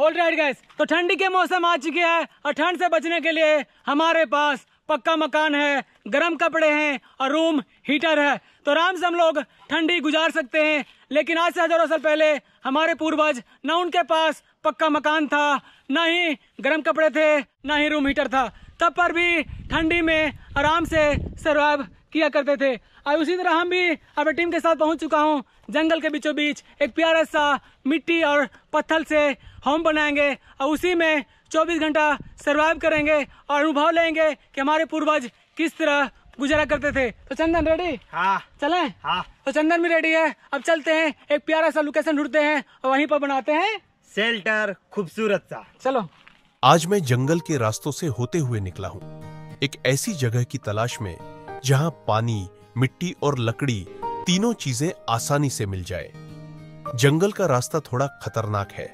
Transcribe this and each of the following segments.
Alright guys, तो ठंडी के मौसम आ चुके हैं और ठंड से बचने के लिए हमारे पास पक्का मकान है, गर्म कपड़े हैं और रूम हीटर है, तो आराम से हम लोग ठंडी गुजार सकते हैं। लेकिन आज से हजारों साल पहले हमारे पूर्वज न उनके पास पक्का मकान था, न ही गर्म कपड़े थे, न ही रूम हीटर था, तब पर भी ठंडी में आराम से सर्वाइव किया करते थे। और उसी तरह हम भी अपनी टीम के साथ पहुंच चुका हूं जंगल के बीचों बीच एक प्यारा सा मिट्टी और पत्थर से होम बनाएंगे और उसी में 24 घंटा सर्वाइव करेंगे और अनुभव लेंगे कि हमारे पूर्वज किस तरह गुजारा करते थे। तो चंदन रेडी? हाँ। चलें? हाँ। तो चंदन भी रेडी है। अब चलते हैं, एक प्यारा सा लोकेशन ढूंढते हैं और वहीं पर बनाते हैं शेल्टर खूबसूरत सा। चलो। आज मैं जंगल के रास्तों से होते हुए निकला हूँ, एक ऐसी जगह की तलाश में जहाँ पानी, मिट्टी और लकड़ी तीनों चीजें आसानी से मिल जाए। जंगल का रास्ता थोड़ा खतरनाक है,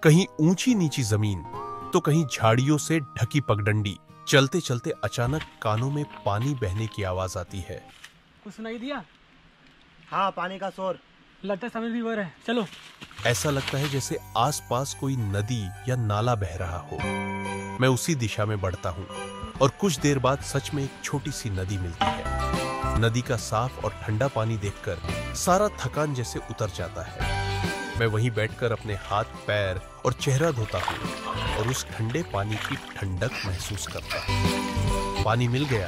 कहीं ऊंची नीची जमीन तो कहीं झाड़ियों से ढकी पगडंडी। चलते चलते अचानक कानों में पानी बहने की आवाज आती है। कुछ सुनाई दिया? हाँ, पानी का शोर। लगता है समुद्र रिवर है। चलो। ऐसा लगता है जैसे आसपास कोई नदी या नाला बह रहा हो। मैं उसी दिशा में बढ़ता हूँ और कुछ देर बाद सच में एक छोटी सी नदी मिलती है। नदी का साफ और ठंडा पानी देखकर सारा थकान जैसे उतर जाता है। मैं वहीं बैठकर अपने हाथ, पैर और चेहरा धोता हूँ और उस ठंडे पानी की ठंडक महसूस करता हूँ। पानी मिल गया।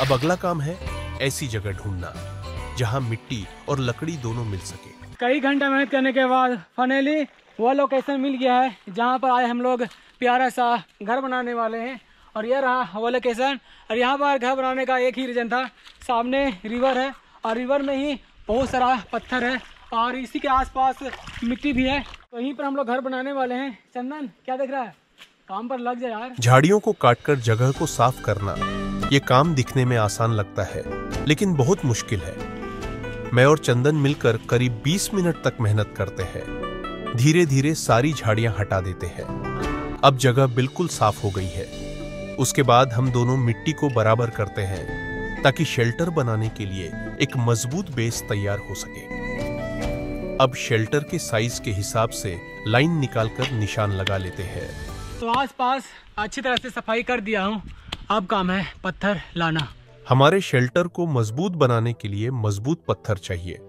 अब अगला काम है ऐसी जगह ढूंढना जहाँ मिट्टी और लकड़ी दोनों मिल सके। कई घंटा मेहनत करने के बाद फाइनली वो लोकेशन मिल गया है जहाँ पर आए हम लोग प्यारा सा घर बनाने वाले हैं। और यह रहा वो लोकेशन। और यहाँ पर घर बनाने का एक ही रीजन था, सामने रिवर है और रिवर में ही बहुत सारा पत्थर है और इसी के आसपास मिट्टी भी है, तो यहीं पर हम लोग घर बनाने वाले हैं। चंदन क्या देख रहा है? काम पर लग जाए यार। झाड़ियों को काटकर जगह को साफ करना, ये काम दिखने में आसान लगता है लेकिन बहुत मुश्किल है। मैं और चंदन मिलकर करीब 20 मिनट तक मेहनत करते हैं। धीरे धीरे सारी झाड़ियां हटा देते हैं। अब जगह बिल्कुल साफ हो गई है। उसके बाद हम दोनों मिट्टी को बराबर करते हैं ताकि शेल्टर बनाने के लिए एक मजबूत बेस तैयार हो सके। अब शेल्टर के साइज के हिसाब से लाइन निकालकर निशान लगा लेते हैं। तो आसपास अच्छी तरह से सफाई कर दिया हूँ, अब काम है पत्थर लाना। हमारे शेल्टर को मजबूत बनाने के लिए मजबूत पत्थर चाहिए,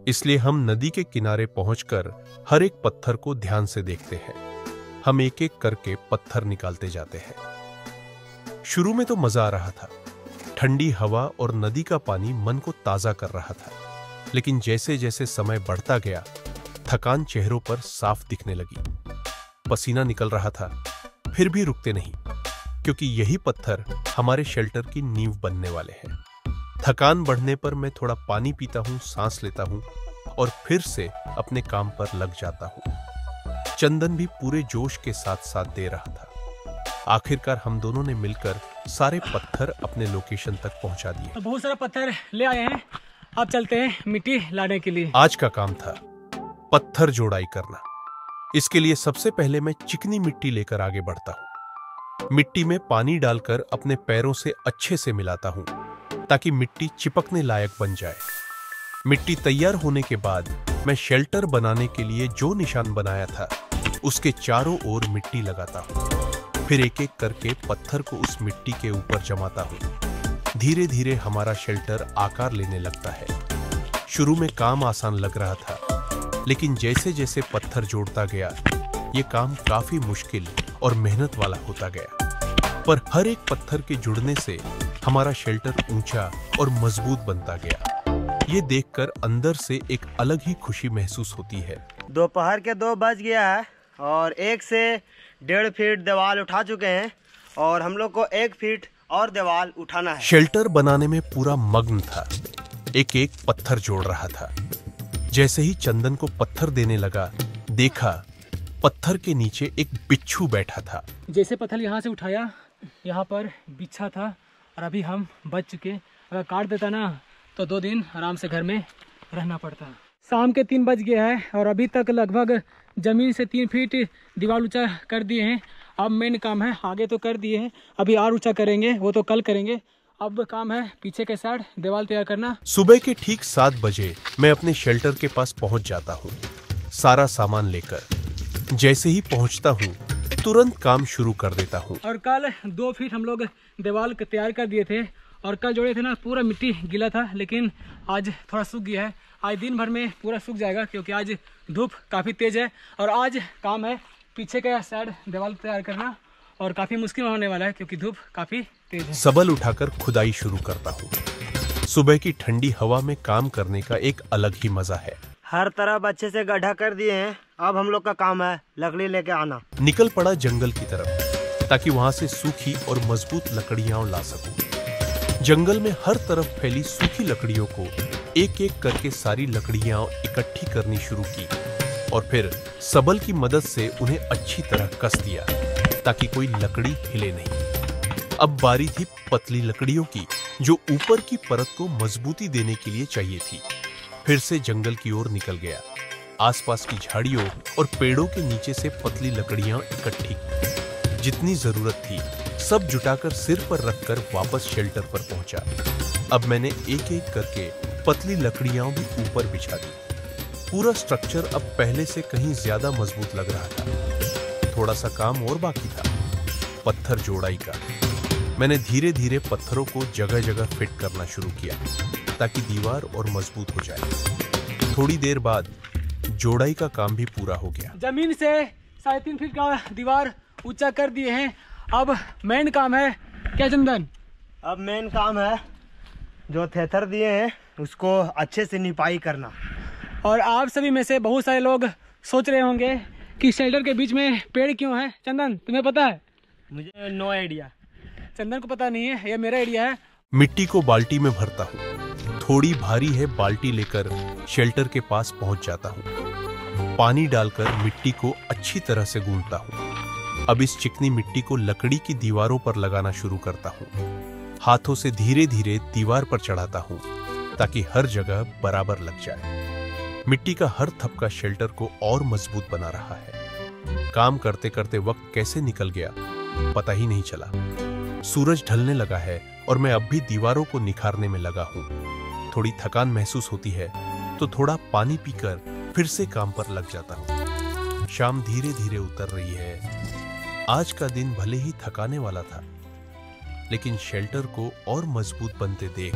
इसलिए हम नदी के किनारे पहुंचकर हर एक पत्थर को ध्यान से देखते हैं। हम एक एक करके पत्थर निकालते जाते हैं। शुरू में तो मजा आ रहा था, ठंडी हवा और नदी का पानी मन को ताजा कर रहा था। लेकिन जैसे जैसे समय बढ़ता गया, थकान चेहरों पर साफ दिखने लगी। पसीना निकल रहा था, फिर भी रुकते नहीं, क्योंकि यही पत्थर हमारे शेल्टर की नींव बनने वाले हैं। थकान बढ़ने पर मैं थोड़ा पानी पीता हूँ, सांस लेता हूँ और फिर से अपने काम पर लग जाता हूँ। चंदन भी पूरे जोश के साथ साथ दे रहा था। आखिरकार हम दोनों ने मिलकर सारे पत्थर अपने लोकेशन तक पहुंचा दिए। तो बहुत सारा पत्थर ले आए हैं, अब चलते हैं मिट्टी लाने के लिए। आज का काम था पत्थर जोड़ाई करना। इसके लिए सबसे पहले मैं चिकनी मिट्टी लेकर आगे बढ़ता हूँ। मिट्टी में पानी डालकर अपने पैरों से अच्छे से मिलाता हूँ ताकि मिट्टी चिपकने लायक बन जाए। मिट्टी तैयार होने के बाद मैं शेल्टर बनाने के लिए जो निशान बनाया था उसके चारों ओर मिट्टी लगाता हूँ। फिर एक एक करके पत्थर को उस मिट्टी के ऊपर जमाता हूँ। धीरे धीरे हमारा शेल्टर आकार लेने लगता है। शुरू में काम आसान लग रहा था, लेकिन जैसे जैसे पत्थर जोड़ता गया, ये काम काफी मुश्किल और मेहनत वाला होता गया। पर हर एक पत्थर के जुड़ने से हमारा शेल्टर ऊंचा और मजबूत बनता गया। ये देखकर अंदर से एक अलग ही खुशी महसूस होती है। दोपहर के 2 बज गया है और 1 से 1.5 फीट दीवार उठा चुके हैं और हम लोग को 1 फीट और दीवार उठाना है। शेल्टर बनाने में पूरा मग्न था, एक एक पत्थर जोड़ रहा था। जैसे ही चंदन को पत्थर देने लगा, देखा पत्थर के नीचे एक बिच्छू बैठा था। जैसे पत्थर यहाँ से उठाया, यहाँ पर बिछा था और अभी हम बच चुके। अगर काट देता ना तो 2 दिन आराम से घर में रहना पड़ता। शाम के 3 बज गया है और अभी तक लगभग जमीन से 3 फीट दीवार ऊंचा कर दिए हैं। अब मेन काम है, आगे तो कर दिए हैं, अभी और ऊंचा करेंगे, वो तो कल करेंगे। अब काम है पीछे के साइड दीवार तैयार करना। सुबह के ठीक 7 बजे मैं अपने शेल्टर के पास पहुंच जाता हूँ, सारा सामान लेकर। जैसे ही पहुंचता हूं तुरंत काम शुरू कर देता हूं। और कल 2 फीट हम लोग दीवार तैयार कर दिए थे और कल जोड़े थे ना, पूरा मिट्टी गीला था, लेकिन आज थोड़ा सूख गया है। आज दिन भर में पूरा सूख जाएगा क्योंकि आज धूप काफ़ी तेज़ है और आज काम है पीछे का साइड दीवार तैयार करना और काफ़ी मुश्किल होने वाला है क्योंकि धूप काफ़ी तेज़ है। सबल उठाकर खुदाई शुरू करता हूँ। सुबह की ठंडी हवा में काम करने का एक अलग ही मजा है। हर तरफ अच्छे से गड्ढा कर दिए हैं। अब हम लोग का काम है लकड़ी लेके आना। निकल पड़ा जंगल की तरफ ताकि वहां से सूखी और मजबूत लकड़ियां ला सकूं। जंगल में हर तरफ फैली सूखी लकड़ियों को एक एक करके सारी लकड़ियां इकट्ठी करनी शुरू की और फिर सबल की मदद से उन्हें अच्छी तरह कस दिया ताकि कोई लकड़ी हिले नहीं। अब बारी थी पतली लकड़ियों की जो ऊपर की परत को मजबूती देने के लिए चाहिए थी। फिर से जंगल की ओर निकल गया। आसपास की झाड़ियों और पेड़ों के नीचे से पतली लकड़ियां इकट्ठी जितनी जरूरत थी सब जुटाकर सिर पर रखकर वापस शेल्टर पर पहुंचा। अब मैंने एक एक करके पतली लकड़ियां भी ऊपर बिछा दी। पूरा स्ट्रक्चर अब पहले से कहीं ज्यादा मजबूत लग रहा था। थोड़ा सा काम और बाकी था, पत्थर जोड़ाई का। मैंने धीरे धीरे पत्थरों को जगह जगह फिट करना शुरू किया ताकि दीवार और मजबूत हो जाए। थोड़ी देर बाद जोड़ाई का काम भी पूरा हो गया। जमीन से 3.5 फीट का दीवार ऊंचा कर दिए हैं। अब मेन काम है क्या चंदन? अब मेन काम है जो थेथर दिए हैं उसको अच्छे से निपाई करना। और आप सभी में से बहुत सारे लोग सोच रहे होंगे कि शेल्टर के बीच में पेड़ क्यों है। चंदन तुम्हें पता है? मुझे नो आइडिया। चंदन को पता नहीं है, ये मेरा आइडिया है। मिट्टी को बाल्टी में भरता हूँ। थोड़ी भारी है, बाल्टी लेकर शेल्टर के पास पहुंच जाता हूँ। पानी डालकर मिट्टी को अच्छी तरह से गूंथता हूँ। अब इस चिकनी मिट्टी को लकड़ी की दीवारों पर लगाना शुरू करता हूँ। हाथों से धीरे धीरे दीवार पर चढ़ाता हूँ ताकि हर जगह बराबर लग जाए। मिट्टी का हर थपका शेल्टर को और मजबूत बना रहा है। काम करते करते वक्त कैसे निकल गया पता ही नहीं चला। सूरज ढलने लगा है और मैं अब भी दीवारों को निखारने में लगा हूँ। थोड़ी थकान महसूस होती है तो थोड़ा पानी पीकर फिर से काम पर लग जाता हूँ। शाम धीरे धीरे उतर रही है। आज का दिन भले ही थकाने वाला था लेकिन शेल्टर को और मजबूत बनते देख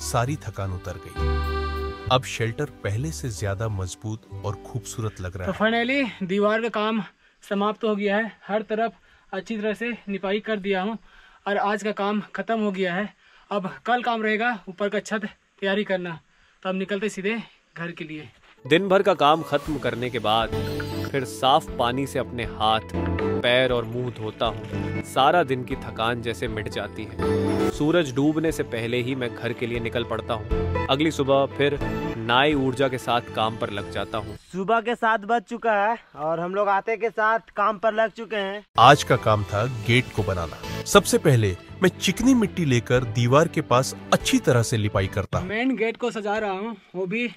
सारी थकान उतर गई। अब शेल्टर पहले से ज्यादा मजबूत और खूबसूरत लग रहा है। तो फाइनली दीवार का काम समाप्त हो गया है। हर तरफ अच्छी तरह से निपाई कर दिया हूँ और आज का काम खत्म हो गया है। अब कल काम रहेगा ऊपर का छत तैयारी करना। तो अब निकलते सीधे घर के लिए। दिन भर का काम खत्म करने के बाद फिर साफ पानी से अपने हाथ, पैर और मुंह धोता हूँ। सारा दिन की थकान जैसे मिट जाती है। सूरज डूबने से पहले ही मैं घर के लिए निकल पड़ता हूँ। अगली सुबह फिर नई ऊर्जा के साथ काम पर लग जाता हूँ। सुबह के 7 बज चुका है और हम लोग आते के साथ काम पर लग चुके हैं। आज का काम था गेट को बनाना। सबसे पहले मैं चिकनी मिट्टी लेकर दीवार के पास अच्छी तरह से लिपाई करता हूँ। मेन गेट को सजा रहा हूँ, वो भी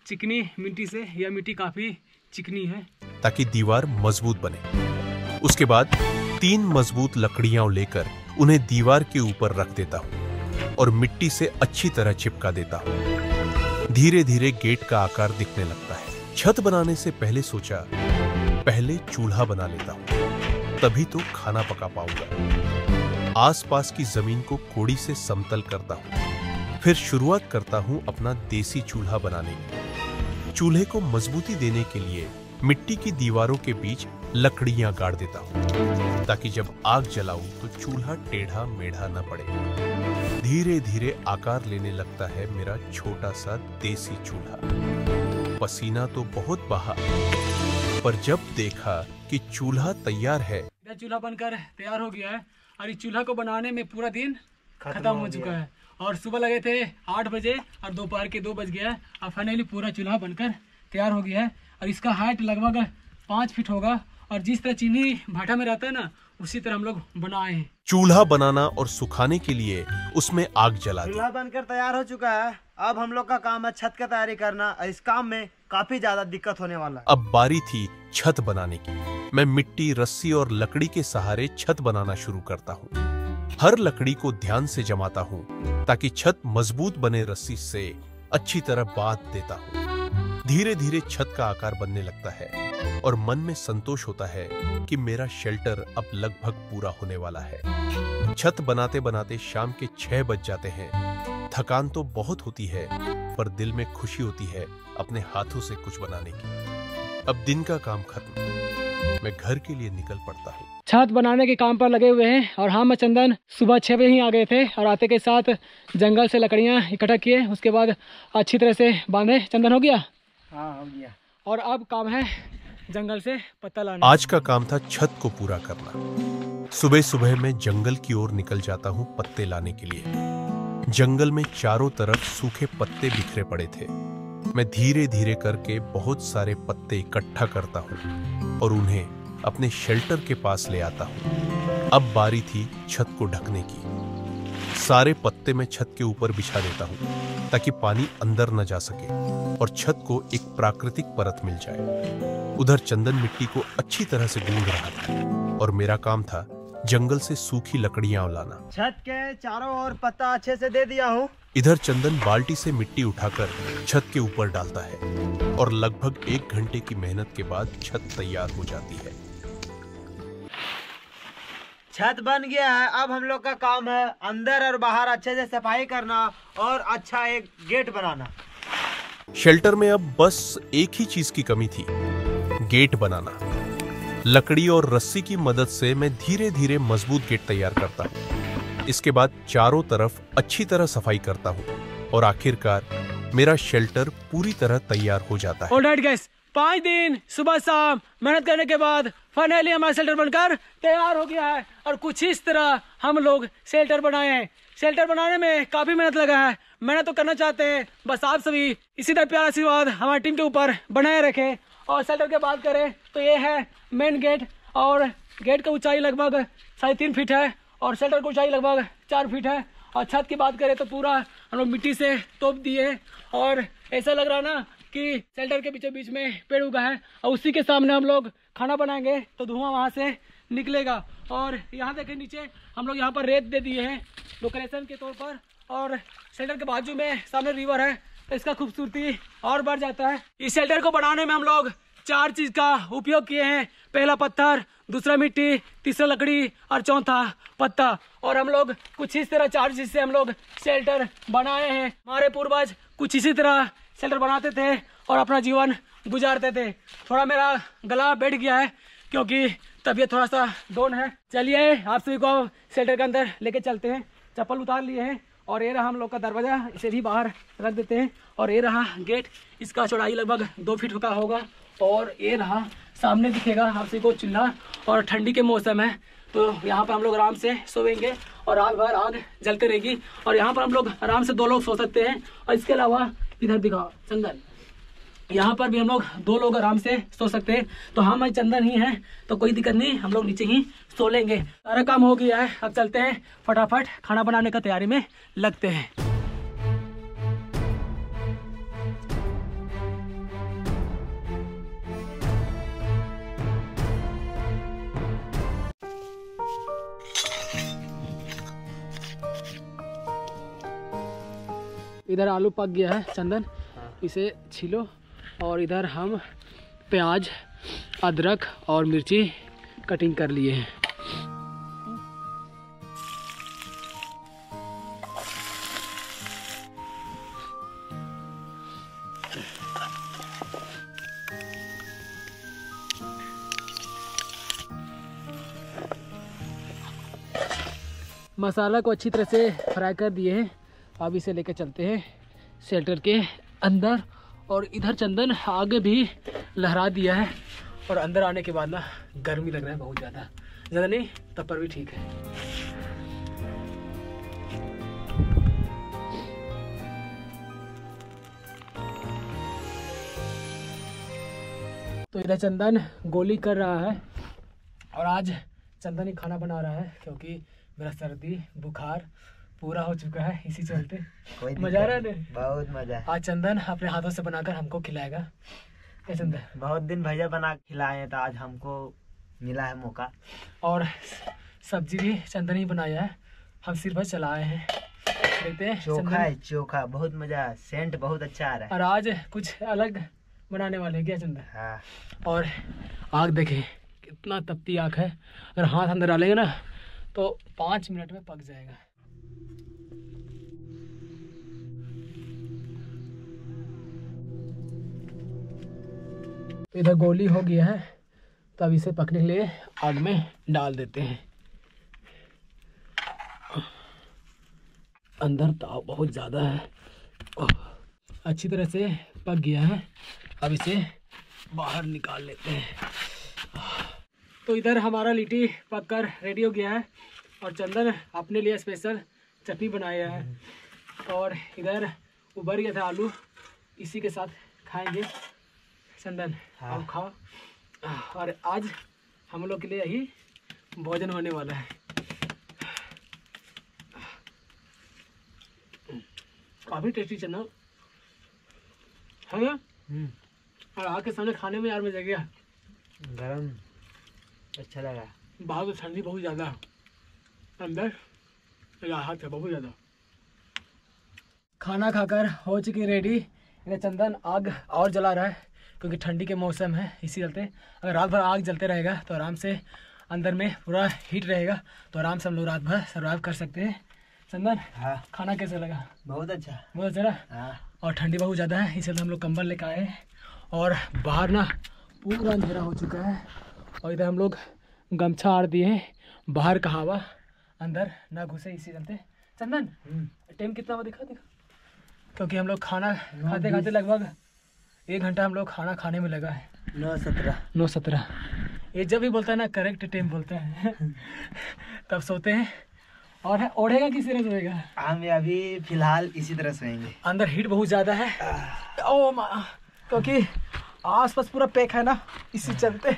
चिकनी मिट्टी से। यह मिट्टी काफी चिकनी है ताकि दीवार मजबूत बने। उसके बाद 3 मजबूत लकड़ियां लेकर उन्हें दीवार के ऊपर रख देता हूँ और मिट्टी से अच्छी तरह चिपका देता हूँ। धीरे धीरे गेट का आकार दिखने लगता है। छत बनाने से पहले सोचा पहले चूल्हा बना लेता हूँ, तभी तो खाना पका पाऊंगा। आसपास की जमीन को कोड़ी से समतल करता हूँ। फिर शुरुआत करता हूँ अपना देसी चूल्हा बनाने की। चूल्हे को मजबूती देने के लिए मिट्टी की दीवारों के बीच लकड़ियां गाड़ देता हूँ ताकि जब आग जलाऊं तो चूल्हा टेढ़ा मेढ़ा न पड़े। धीरे धीरे आकार लेने लगता है मेरा छोटा सा देसी चूल्हा। पसीना तो बहुत बहा, पर जब देखा कि चूल्हा तैयार है। चूल्हा बनकर तैयार हो गया है और इस चूल्हा को बनाने में पूरा दिन खत्म हो चुका है। और सुबह लगे थे 8 बजे और दोपहर के 2 बज गया है। अब फाइनली पूरा चूल्हा बनकर तैयार हो गया है और इसका हाइट लगभग 5 फीट होगा। और जिस तरह चीनी भाटा में रहता है ना, उसी तरह हम लोग बनाए हैं। चूल्हा बनाना और सुखाने के लिए उसमें आग जला दी। चूल्हा बनकर तैयार हो चुका है। अब हम लोग का काम है छत का तैयारी करना। इस काम में काफी ज्यादा दिक्कत होने वाला है। अब बारी थी छत बनाने की। मैं मिट्टी, रस्सी और लकड़ी के सहारे छत बनाना शुरू करता हूँ। हर लकड़ी को ध्यान से जमाता हूँ ताकि छत मजबूत बने। रस्सी से अच्छी तरह बांध देता हूँ। धीरे धीरे छत का आकार बनने लगता है और मन में संतोष होता है कि मेरा शेल्टर अब लगभग पूरा होने वाला है। छत बनाते बनाते शाम के 6 बज जाते हैं। थकान तो बहुत होती है, पर दिल में खुशी होती है अपने हाथों से कुछ बनाने की। अब दिन का काम खत्म, मैं घर के लिए निकल पड़ता हूँ। छत बनाने के काम पर लगे हुए हैं और हम चंदन सुबह 6 बजे ही आ गए थे और आते के साथ जंगल से लकड़ियाँ इकट्ठा किए, उसके बाद अच्छी तरह से बांधे। चंदन हो गया? हाँ हो गया। और अब काम है जंगल से पत्ता लाना। आज का काम था छत को पूरा करना। सुबह सुबह मैं जंगल की ओर निकल जाता हूँ पत्ते लाने के लिए। जंगल में चारों तरफ सूखे पत्ते बिखरे पड़े थे। मैं धीरे धीरे करके बहुत सारे पत्ते इकट्ठा करता हूँ और उन्हें अपने शेल्टर के पास ले आता हूँ। अब बारी थी छत को ढकने की। सारे पत्ते मैं छत के ऊपर बिछा देता हूँ ताकि पानी अंदर न जा सके और छत को एक प्राकृतिक परत मिल जाए। उधर चंदन मिट्टी को अच्छी तरह से गूंथ रहा था और मेरा काम था जंगल से सूखी लकड़ियां लाना। छत के चारों ओर पत्ता अच्छे से दे दिया हूँ। इधर चंदन बाल्टी से मिट्टी उठाकर छत के ऊपर डालता है और लगभग 1 घंटे की मेहनत के बाद छत तैयार हो जाती है। छत बन गया है। अब हम लोग का काम है अंदर और बाहर अच्छे से सफाई करना और अच्छा एक गेट बनाना। शेल्टर में अब बस एक ही चीज की कमी थी, गेट बनाना। लकड़ी और रस्सी की मदद से मैं धीरे धीरे मजबूत गेट तैयार करता हूँ। इसके बाद चारों तरफ अच्छी तरह सफाई करता हूँ और आखिरकार मेरा शेल्टर पूरी तरह तैयार हो जाता है। ऑलराइट गाइस, 5 दिन सुबह शाम मेहनत करने के बाद फाइनली हमारा शेल्टर बनकर तैयार हो गया है और कुछ इस तरह हम लोग शेल्टर बनाए हैं। शेल्टर बनाने में काफी मेहनत लगा है। मेहनत तो करना चाहते हैं, बस आप सभी इसी तरह प्यार आशीर्वाद हमारी टीम के ऊपर बनाए रखें। और शेल्टर की बात करें तो ये है मेन गेट और गेट की ऊंचाई लगभग 3.5 फीट है और शेल्टर की ऊंचाई लगभग 4 फीट है। और छत की बात करें तो पूरा हम लोग मिट्टी से तोप दिए और ऐसा लग रहा ना कि शेल्टर के बीचों बीच में पेड़ उगा है और उसी के सामने हम लोग खाना बनाएंगे तो धुआं वहाँ से निकलेगा। और यहाँ देखें नीचे हम लोग यहाँ पर रेत दे दिए हैं डेकोरेशन के तौर पर और शेल्टर के बाजू में सामने रिवर है तो इसका खूबसूरती और बढ़ जाता है। इस शेल्टर को बनाने में हम लोग 4 चीज का उपयोग किए हैं। पहला पत्थर, दूसरा मिट्टी, तीसरा लकड़ी और चौथा पत्ता। और हम लोग कुछ इस तरह 4 चीज से हम लोग शेल्टर बनाए हैं। हमारे पूर्वज कुछ इसी तरह शेल्टर बनाते थे और अपना जीवन गुजारते थे। थोड़ा मेरा गला बैठ गया है क्योंकि तबीयत थोड़ा सा डाउन है। चलिए आप सभी को शेल्टर के अंदर लेके चलते हैं। चप्पल उतार लिए हैं और ये रहा हम लोग का दरवाजा, इसे भी बाहर रख देते हैं। और ये रहा गेट, इसका चौड़ाई लगभग 2 फीट का होगा। और ये रहा सामने दिखेगा आप सभी को चूल्हा। और ठंडी के मौसम है तो यहाँ पर हम लोग आराम से सोएंगे और रात भर आग जलती रहेगी और यहाँ पर हम लोग आराम से 2 लोग सो सकते हैं। और इसके अलावा इधर दिखाओ चंदन, यहाँ पर भी हम लोग 2 लोग आराम से सो सकते हैं। तो हम चंदन ही हैं तो कोई दिक्कत नहीं, हम लोग नीचे ही सो लेंगे। सारा काम हो गया है, अब चलते हैं फटाफट खाना बनाने का तैयारी में लगते हैं। इधर आलू पक गया है चंदन, इसे छीलो। और इधर हम प्याज, अदरक और मिर्ची कटिंग कर लिए हैं। मसाला को अच्छी तरह से फ्राई कर दिए हैं। अब इसे लेकर चलते हैं शेल्टर के अंदर। और इधर चंदन आगे भी लहरा दिया है और अंदर आने के बाद ना गर्मी लग रहा है बहुत ज़्यादा नहीं, तब पर भी ठीक है। तो इधर चंदन गोली कर रहा है और आज चंदन ही खाना बना रहा है क्योंकि मेरा सर्दी बुखार पूरा हो चुका है, इसी चलते। मजा आ रहा है? बहुत मजा। आज चंदन अपने हाथों से बनाकर हमको खिलाएगा। चंदन बहुत दिन भैया बना खिलाए हैं तो आज हमको मिला है मौका। और सब्जी भी चंदन ही बनाया है, हम सिर्फ बस चलाए हैं। देखते हैं। चोखा है, चोखा बहुत मजा, सेंट बहुत अच्छा आ रहा है। और आज कुछ अलग बनाने वाले हैं क्या चंदन? हाँ। और आग देखें कितना तपती आग है, अगर हाथ अंदर डालेंगे ना तो 5 मिनट में पक जाएगा। तो इधर गोली हो गया है, तो अब इसे पकने के लिए आग में डाल देते हैं। अंदर ताव बहुत ज़्यादा है। अच्छी तरह से पक गया है, अब इसे बाहर निकाल लेते हैं। तो इधर हमारा लिट्टी पककर रेडी हो गया है और चंदन अपने लिए स्पेशल चटनी बनाया है और इधर उबर गया था आलू, इसी के साथ खाएंगे। चंदन आप खाओ। और आज हम लोग के लिए यही भोजन होने वाला है। काफ़ी टेस्टी चंदन है ना? और आग के सामने खाने में यार मजा गया। गरम अच्छा लगा। बाहर तो ठंडी बहुत ज़्यादा, अंदर राहत है बहुत ज़्यादा। खाना खाकर हो चुकी रेडी। इधर चंदन आग और जला रहा है क्योंकि ठंडी के मौसम है, इसी चलते अगर रात भर आग जलते रहेगा तो आराम से अंदर में पूरा हीट रहेगा, तो आराम से हम लोग रात भर सर्वाइव कर सकते हैं। चंदन हाँ। खाना कैसे लगा? बहुत अच्छा। बहुत अच्छा। हाँ। और ठंडी बहुत ज़्यादा है, इसलिए हम लोग कंबल लेकर आए हैं और बाहर ना पूरा अंधेरा हो चुका है और इधर हम लोग गमछा आड़ दिए हैं, बाहर का हवा अंदर ना घुसे, इसी चलते। चंदन टाइम कितना हुआ दिखा क्योंकि हम लोग खाना खाते खाते लगभग 1 घंटा हम लोग खाना खाने में लगा है। 9:17 ये जब भी बोलता है ना करेक्ट टाइम बोलता है तब सोते हैं। और ओढ़ेगा किस तरह सोएगा? हम अभी फिलहाल इसी तरह सोएंगे। अंदर हीट बहुत ज़्यादा है ओ माँ, क्योंकि आसपास पूरा पैक है ना, इसी चलते।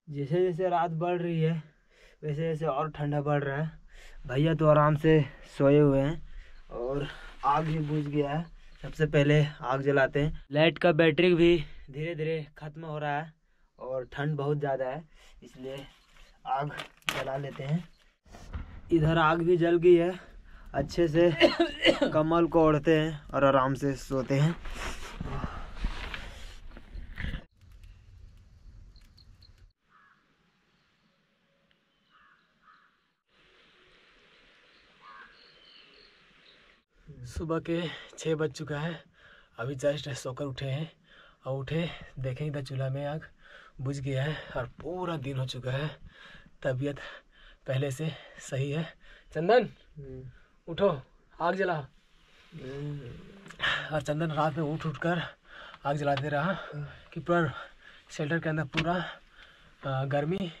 जैसे जैसे रात बढ़ रही है वैसे वैसे और ठंडा बढ़ रहा है। भैया तो आराम से सोए हुए हैं और आग भी बुझ गया है। सबसे पहले आग जलाते हैं। लाइट का बैटरी भी धीरे धीरे ख़त्म हो रहा है और ठंड बहुत ज़्यादा है, इसलिए आग जला लेते हैं। इधर आग भी जल गई है, अच्छे से कम्बल को ओढ़ते हैं और आराम से सोते हैं। सुबह के 6 बज चुका है, अभी जस्ट सोकर उठे हैं और उठे देखें इधर चूल्हा में आग बुझ गया है और पूरा दिन हो चुका है। तबीयत पहले से सही है। चंदन उठो, आग जला। और चंदन रात में उठ कर आग जलाते रहा कि पूरा शेल्टर के अंदर पूरा गर्मी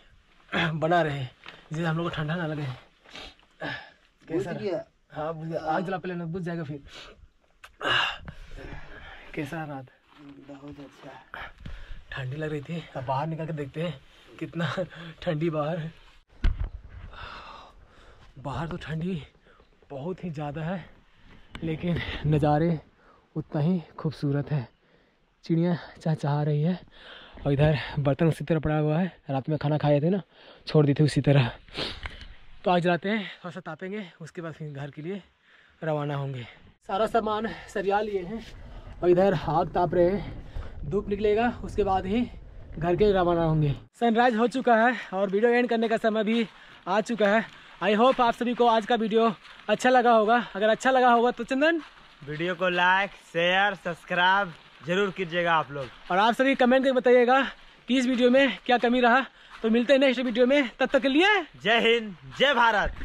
बना रहे, जिससे हम लोग को ठंडा ना लगे। कैसा? हाँ आग जला पहले ना, बुझ जाएगा फिर। कैसा रात? बहुत अच्छा। ठंडी लग रही थी, अब बाहर निकल के देखते हैं कितना ठंडी बाहर है। बाहर तो ठंडी बहुत ही ज़्यादा है, लेकिन नज़ारे उतना ही खूबसूरत है। चिड़िया चहचहा रही है और इधर बर्तन उसी तरह पड़ा हुआ है, रात में खाना खाए थे ना, छोड़ दी थी उसी तरह। तो आग जलाते हैं, थोड़ा सा तापेंगे, उसके बाद फिर घर के लिए रवाना होंगे। सारा सामान सरिया लिए हैं और इधर आग ताप रहे हैं। धूप निकलेगा उसके बाद ही घर के रवाना होंगे। सनराइज हो चुका है और वीडियो एंड करने का समय भी आ चुका है। आई होप आप सभी को आज का वीडियो अच्छा लगा होगा। अगर अच्छा लगा होगा तो चंदन वीडियो को लाइक शेयर सब्सक्राइब जरूर कीजिएगा आप लोग, और आप सभी कमेंट करके बताइएगा कि इस वीडियो में क्या कमी रहा। तो मिलते हैं नेक्स्ट वीडियो में, तब तक के लिए जय हिंद जय भारत।